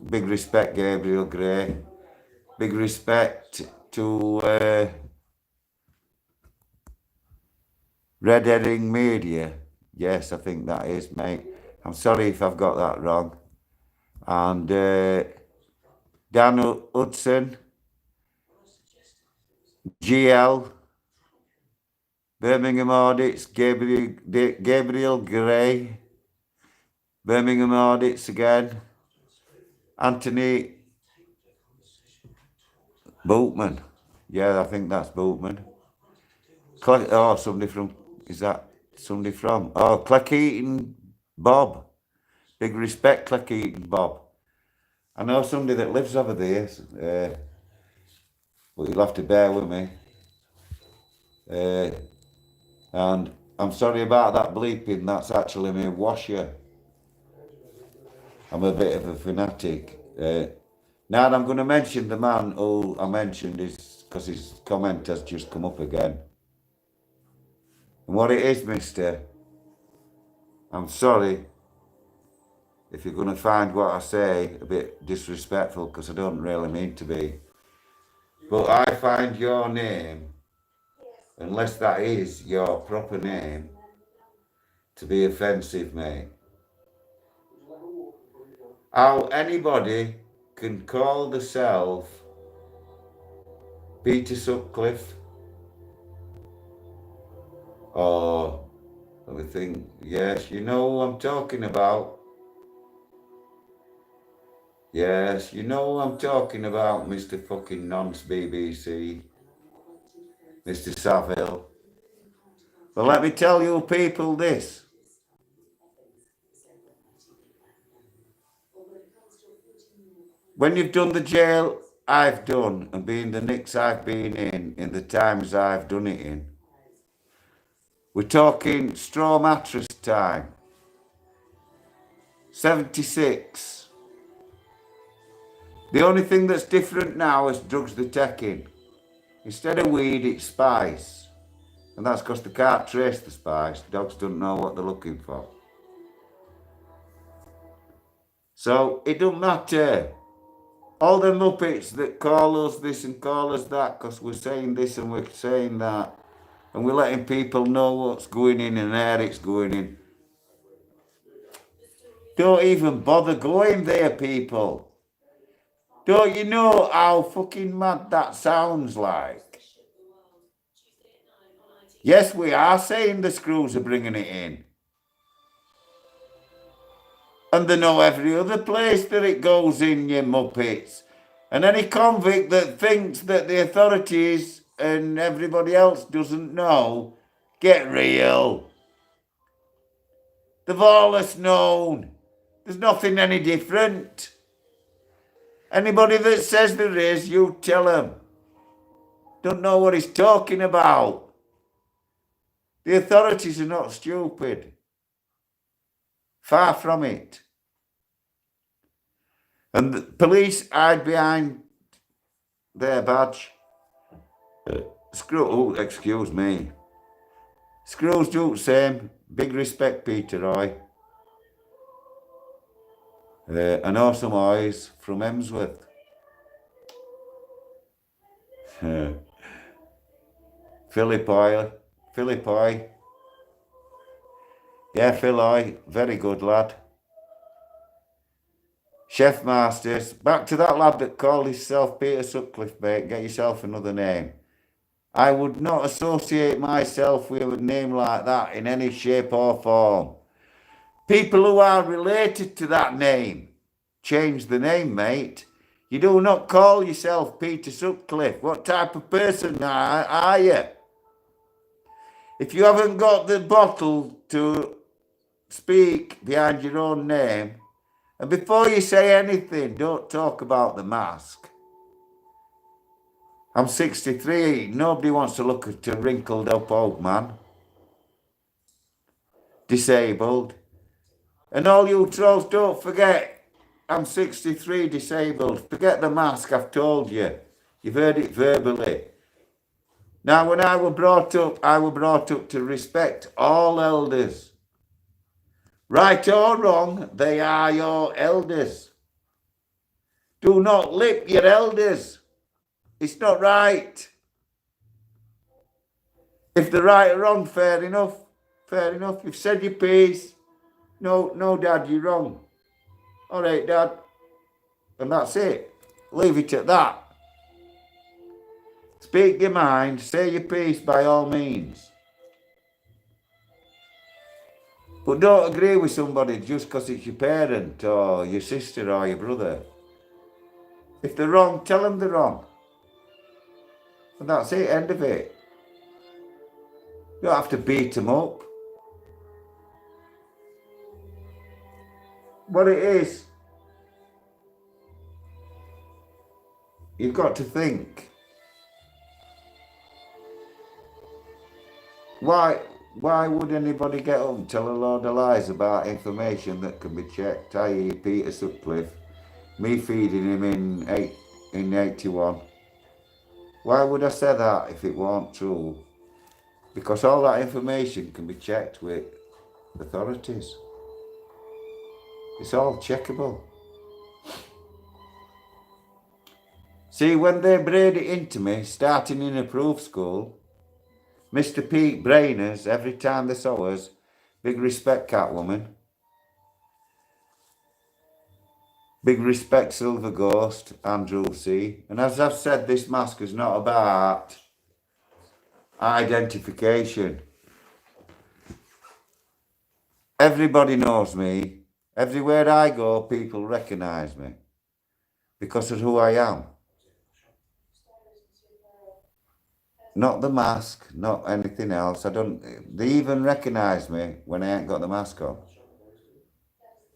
Big respect, Gabriel Gray. Big respect to Red Herring Media. Yes, I think that is, mate. I'm sorry if I've got that wrong. And Dan Hudson, GL, Birmingham Audits, Gabriel Gray, Birmingham Audits again, Anthony Bootman. Yeah, I think that's Bootman. Somebody from, is that somebody from? Oh, Cleckheaton Bob. Big respect, Cleckheaton Bob. I know somebody that lives over there, but you'll have to bear with me. And I'm sorry about that bleeping, that's actually my washer. I'm a bit of a fanatic. Now I'm going to mention the man who I mentioned is because his comment has just come up again. And what it is, mister, I'm sorry if you're going to find what I say a bit disrespectful because I don't really mean to be. But I find your name, unless that is your proper name, to be offensive, mate. How anybody can call themselves Peter Sutcliffe or let me think, yes, you know who I'm talking about. Yes, you know who I'm talking about, Mr. fucking Nonce BBC, Mr. Saville. But let me tell you people this. When you've done the jail I've done and been the nicks I've been in the times I've done it in, we're talking straw mattress time. 76. The only thing that's different now is drugs they're taking. Instead of weed, it's spice. And that's because they can't trace the spice. Dogs don't know what they're looking for. So it don't matter. All the muppets that call us this and call us that because we're saying this and we're saying that and we're letting people know what's going in and where it's going in. Don't even bother going there, people. Don't you know how fucking mad that sounds like? Yes, we are saying the screws are bringing it in. And they know every other place that it goes in, you muppets. And any convict that thinks that the authorities and everybody else doesn't know, get real. They've always known. There's nothing any different. Anybody that says there is, you tell them. Don't know what he's talking about. The authorities are not stupid. Far from it. And the police hide behind their badge. Excuse me. Screws do the same. Big respect, Peter Roy. And awesome eyes from Emsworth. Philippi. Yeah, Philly, very good lad. Chef Masters. Back to that lad that called himself Peter Sutcliffe, mate. Get yourself another name. I would not associate myself with a name like that in any shape or form. People who are related to that name, change the name, mate. You do not call yourself Peter Sutcliffe. What type of person are you? If you haven't got the bottle to speak behind your own name, and before you say anything, don't talk about the mask. I'm 63. Nobody wants to look at a wrinkled up old man. Disabled. And all you trolls, don't forget, I'm 63 disabled. Forget the mask, I've told you. You've heard it verbally. Now, when I was brought up to respect all elders. Right or wrong, they are your elders. Do not lip your elders. It's not right. If they're right or wrong, fair enough. Fair enough. You've said your piece. No, Dad, you're wrong. All right, Dad. And that's it. Leave it at that. Speak your mind. Say your piece by all means. But don't agree with somebody just because it's your parent or your sister or your brother. If they're wrong, tell them they're wrong. And that's it, end of it. You don't have to beat them up. What it is, you've got to think. Why would anybody get up and tell a load of lies about information that can be checked, i.e. Peter Sutcliffe, me feeding him in 81? Why would I say that if it weren't true? Because all that information can be checked with authorities. It's all checkable. See, when they braid it into me, starting in a proof school, Mr. Pete Brainers, every time they saw us, big respect, Catwoman. Big respect, Silver Ghost, Andrew C. And as I've said, this mask is not about identification. Everybody knows me. Everywhere I go, people recognise me because of who I am. Not the mask, not anything else. They even recognise me when I ain't got the mask on.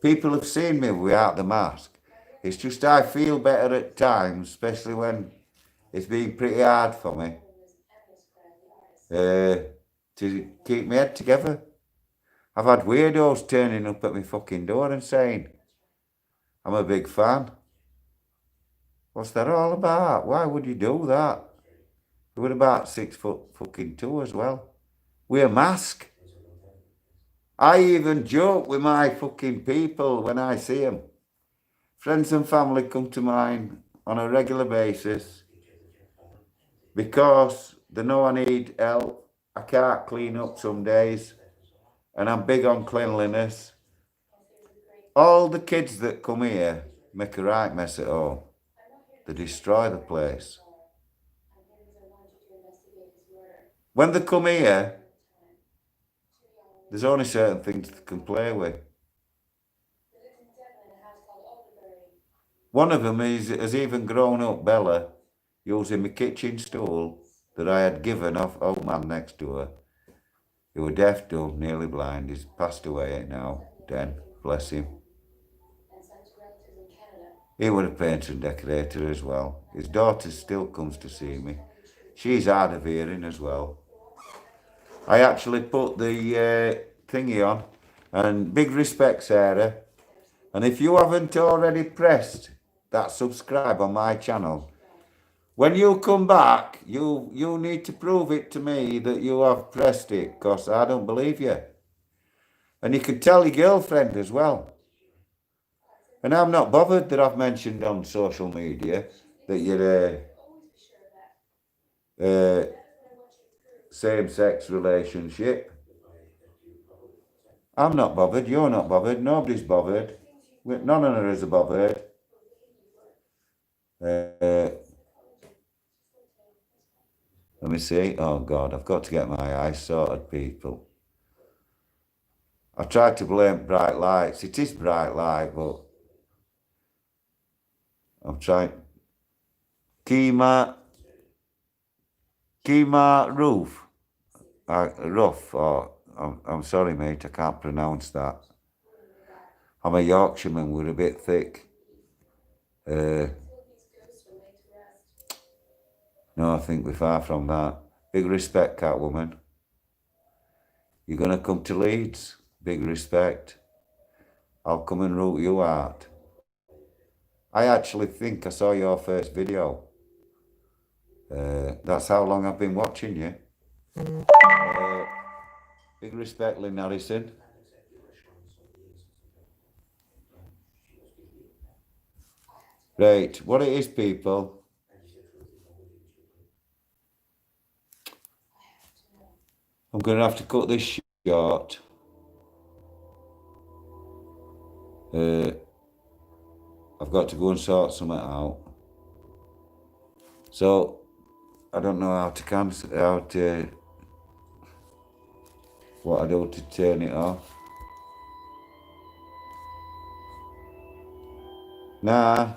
People have seen me without the mask. It's just I feel better at times, especially when it's been pretty hard for me to keep my head together. I've had weirdos turning up at my fucking door and saying, I'm a big fan. What's that all about? Why would you do that? We're about 6'2" as well. With a mask. I even joke with my fucking people when I see them. Friends and family come to mind on a regular basis because they know I need help. I can't clean up some days. And I'm big on cleanliness. All the kids that come here make a right mess at home. They destroy the place. When they come here, there's only certain things they can play with. One of them has even grown up, Bella, using my kitchen stool that I had given off old man next to her. He was deaf, dumb, nearly blind. He's passed away now. Den, bless him. He was a painter and decorator as well. His daughter still comes to see me. She's hard of hearing as well. I actually put the thingy on, and big respect, Sarah. And if you haven't already pressed that subscribe on my channel, when you come back, you need to prove it to me that you have pressed it, because I don't believe you. And you can tell your girlfriend as well. And I'm not bothered that I've mentioned on social media that you're a same-sex relationship. I'm not bothered, you're not bothered, nobody's bothered. None of us are bothered. Let me see. Oh God, I've got to get my eyes sorted, people. I tried to blame bright lights. It is bright light, but I'm trying. Kima roof. Rough. Oh, I'm sorry, mate. I can't pronounce that. I'm a Yorkshireman. We're a bit thick. No, I think we're far from that. Big respect, Catwoman. You're going to come to Leeds. Big respect. I'll come and root you out. I actually think I saw your first video. That's how long I've been watching you. Big respect, Lynn Harrison. Right, what it is, people. I'm going to have to cut this short. I've got to go and sort something out. So, I don't know how to cancel, what I do to turn it off. Nah.